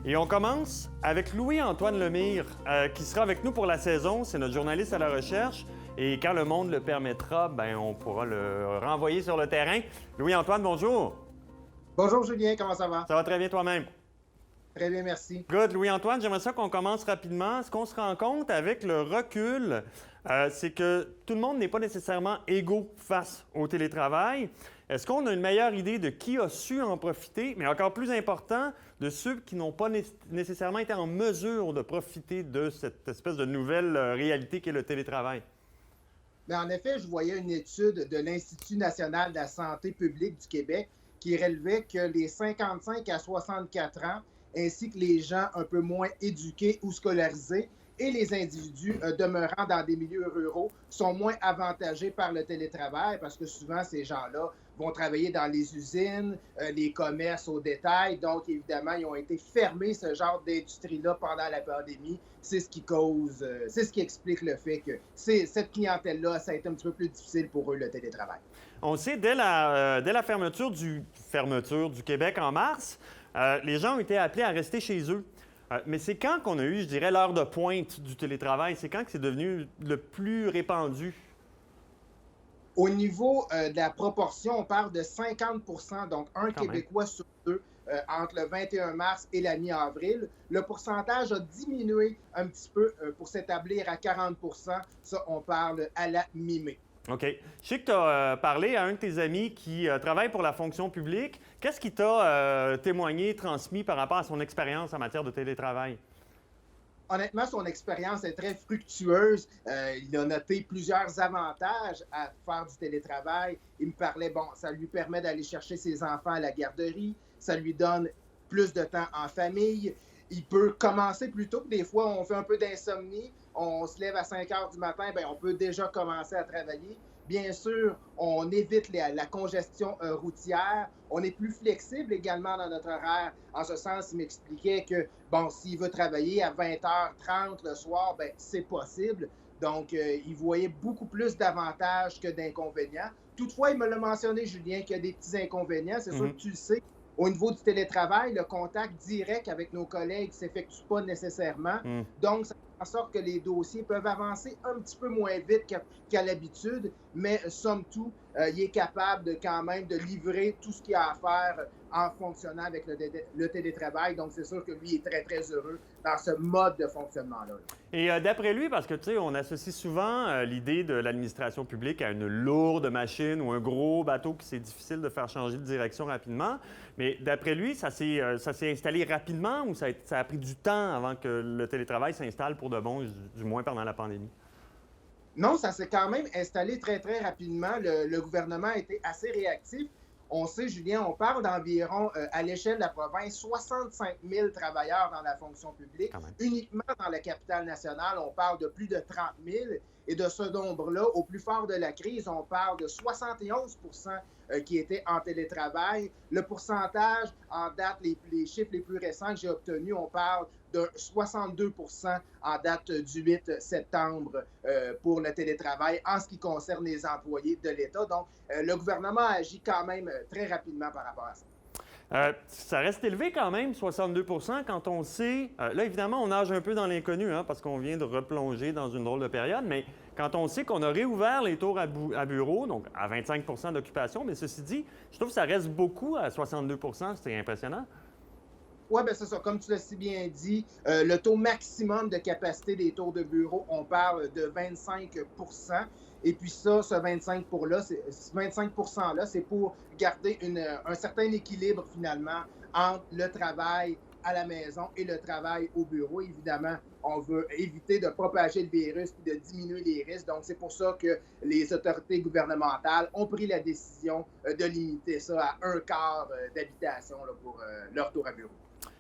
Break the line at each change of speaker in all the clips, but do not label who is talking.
Et on commence avec Louis-Antoine Lemire, qui sera avec nous pour la saison. C'est notre journaliste à la recherche. Et quand le monde le permettra, ben on pourra le renvoyer sur le terrain. Louis-Antoine, bonjour.
Bonjour Julien, comment ça va?
Ça va très bien toi-même?
Très bien, merci.
Good. Louis-Antoine, j'aimerais ça qu'on commence rapidement. Ce qu'on se rend compte avec le recul, c'est que tout le monde n'est pas nécessairement égaux face au télétravail. Est-ce qu'on a une meilleure idée de qui a su en profiter, mais encore plus important, de ceux qui n'ont pas nécessairement été en mesure de profiter de cette espèce de nouvelle réalité qu'est le télétravail?
En effet, je voyais une étude de l'Institut national de la santé publique du Québec qui relevait que les 55 à 64 ans, ainsi que les gens un peu moins éduqués ou scolarisés, et les individus demeurant dans des milieux ruraux sont moins avantagés par le télétravail parce que souvent, ces gens-là vont travailler dans les usines, les commerces au détail. Donc, évidemment, ils ont été fermés, ce genre d'industrie-là, pendant la pandémie. C'est ce qui cause, c'est ce qui explique le fait que cette clientèle-là, ça a été un petit peu plus difficile pour eux, le télétravail.
On sait, dès la fermeture du Québec en mars, les gens ont été appelés à rester chez eux. Mais c'est quand qu'on a eu, je dirais, l'heure de pointe du télétravail? C'est quand que c'est devenu le plus répandu?
Au niveau de la proportion, on parle de 50 donc un
Quand même.
Québécois sur deux entre le 21 mars et la mi-avril. Le pourcentage a diminué un petit peu pour s'établir à 40 Ça, on parle à la mi-mai.
OK. Je sais que tu as parlé à un de tes amis qui travaille pour la fonction publique. Qu'est-ce qui t'a témoigné, transmis par rapport à son expérience en matière de télétravail?
Honnêtement, son expérience est très fructueuse. Il a noté plusieurs avantages à faire du télétravail. Il me parlait, bon, ça lui permet d'aller chercher ses enfants à la garderie, ça lui donne plus de temps en famille. Il peut commencer plus tôt. Des fois, on fait un peu d'insomnie, on se lève à 5 heures du matin, bien, on peut déjà commencer à travailler. Bien sûr, on évite la congestion routière. On est plus flexible également dans notre horaire. En ce sens, il m'expliquait que, bon, s'il veut travailler à 20h30 le soir, ben c'est possible. Donc, il voyait beaucoup plus d'avantages que d'inconvénients. Toutefois, il me l'a mentionné, Julien, qu'il y a des petits inconvénients. C'est sûr que tu le sais. Au niveau du télétravail, le contact direct avec nos collègues ne s'effectue pas nécessairement.
Mm.
Donc, ça fait en sorte que les dossiers peuvent avancer un petit peu moins vite qu'à l'habitude, mais somme toute, il est capable quand même de livrer tout ce qu'il a à faire en fonctionnant avec le télétravail. Donc, c'est sûr que lui est très, très heureux dans ce mode de fonctionnement-là.
Et d'après lui, parce que, tu sais, on associe souvent l'idée de l'administration publique à une lourde machine ou un gros bateau qui c'est difficile de faire changer de direction rapidement. Mais d'après lui, ça s'est installé rapidement ou ça a pris du temps avant que le télétravail s'installe pour de bon, du moins pendant la pandémie?
Non, ça s'est quand même installé très, très rapidement. Le gouvernement a été assez réactif. On sait, Julien, on parle d'environ, à l'échelle de la province, 65 000 travailleurs dans la fonction publique.
Quand même.
Uniquement dans la capitale nationale, on parle de plus de 30 000. Et de ce nombre-là, au plus fort de la crise, on parle de 71 qui étaient en télétravail. Le pourcentage, en date, les chiffres les plus récents que j'ai obtenus, on parle de 62 en date du 8 septembre pour le télétravail en ce qui concerne les employés de l'État. Donc, le gouvernement agit quand même très rapidement par rapport à ça.
Ça reste élevé quand même, 62 quand on sait... là, évidemment, on nage un peu dans l'inconnu, hein, parce qu'on vient de replonger dans une drôle de période, mais quand on sait qu'on a réouvert les tours à bureau, donc à 25 d'occupation, mais ceci dit, je trouve que ça reste beaucoup à 62 c'est impressionnant.
Oui, bien c'est ça. Comme tu l'as si bien dit, le taux maximum de capacité des tours de bureau, on parle de 25 Et puis ça, ce 25 %-là, c'est pour garder un certain équilibre finalement entre le travail à la maison et le travail au bureau. Évidemment, on veut éviter de propager le virus et de diminuer les risques. Donc, c'est pour ça que les autorités gouvernementales ont pris la décision de limiter ça à un quart d'habitation pour leur tour à bureau.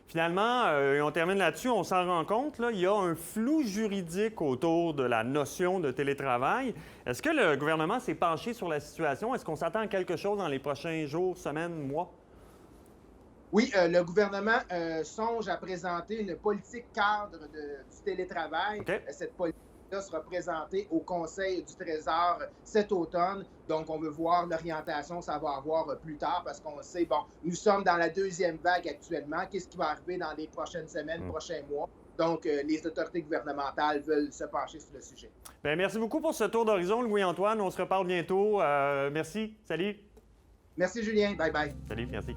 Finalement, et on termine là-dessus, on s'en rend compte, là, il y a un flou juridique autour de la notion de télétravail. Est-ce que le gouvernement s'est penché sur la situation? Est-ce qu'on s'attend à quelque chose dans les prochains jours, semaines, mois?
Oui, le gouvernement songe à présenter une politique cadre du télétravail.
OK.
Cette politique sera présenté au Conseil du Trésor cet automne. Donc, on veut voir l'orientation, ça va avoir plus tard parce qu'on sait, bon, nous sommes dans la deuxième vague actuellement. Qu'est-ce qui va arriver dans les prochaines semaines, prochains mois? Donc, les autorités gouvernementales veulent se pencher sur le sujet.
Bien, merci beaucoup pour ce tour d'horizon, Louis-Antoine. On se reparle bientôt. Merci. Salut.
Merci, Julien. Bye bye.
Salut, merci.